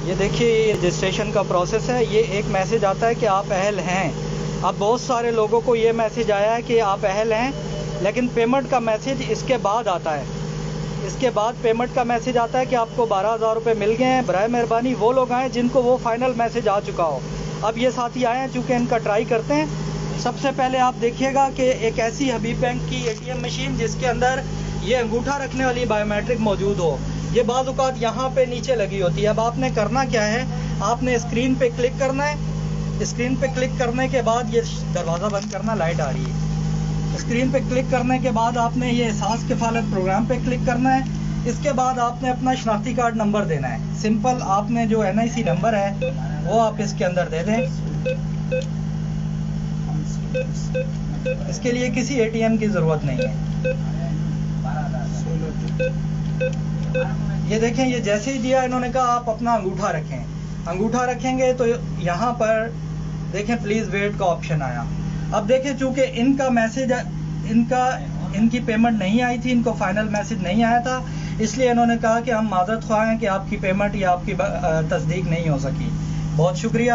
یہ دیکھیے یہ رجسٹریشن کا پروسیس ہے. یہ ایک میسج آتا ہے کہ آپ اہل ہیں. اب بہت سارے لوگوں کو یہ میسج آیا ہے کہ آپ اہل ہیں، لیکن پیمنٹ کا میسج اس کے بعد آتا ہے. اس کے بعد پیمنٹ کا میسج آتا ہے کہ آپ کو 12,000 روپے مل گئے ہیں. برائے مہربانی وہ لوگ آئیں جن کو وہ فائنل میسج آ چکا ہو. اب یہ ساتھی آئے ہیں، چونکہ ان کا ٹرائی کرتے ہیں. سب سے پہلے آپ دیکھیے گا کہ ایک ایسی حبیب بینک کی ATM مشین جس کے اندر یہ انگوٹھا رکھنے والی بایو میٹرک موجود ہو. یہ بعض اوقات یہاں پہ نیچے لگی ہوتی ہے. اب آپ نے کرنا کیا ہے، آپ نے اسکرین پہ کلک کرنا ہے. اسکرین پہ کلک کرنے کے بعد یہ دروازہ بند کرنا، لائٹ آ رہی ہے. اسکرین پہ کلک کرنے کے بعد آپ نے یہ احساس کفالت پروگرام پہ کلک کرنا ہے. اس کے بعد آپ نے اپنا شناختی کارڈ نمبر دینا ہے. سمپل آپ نے جو NIC نمبر ہے وہ آپ اس کے اندر دے دیں. اس کے لیے کسی ATM کی ضرورت نہیں ہے. یہ دیکھیں، یہ جیسے ہی دیا انہوں نے کہا آپ اپنا انگوٹھا رکھیں. انگوٹھا رکھیں گے تو یہاں پر دیکھیں پلیز ویٹ کا آپشن آیا. اب دیکھیں چونکہ ان کا میسج ان کی پیمنٹ نہیں آئی تھی، ان کو فائنل میسج نہیں آیا تھا، اس لیے انہوں نے کہا کہ ہم معذرت خواہ ہیں کہ آپ کی پیمنٹ یا آپ کی تصدیق نہیں ہو سکی. بہت شکریہ.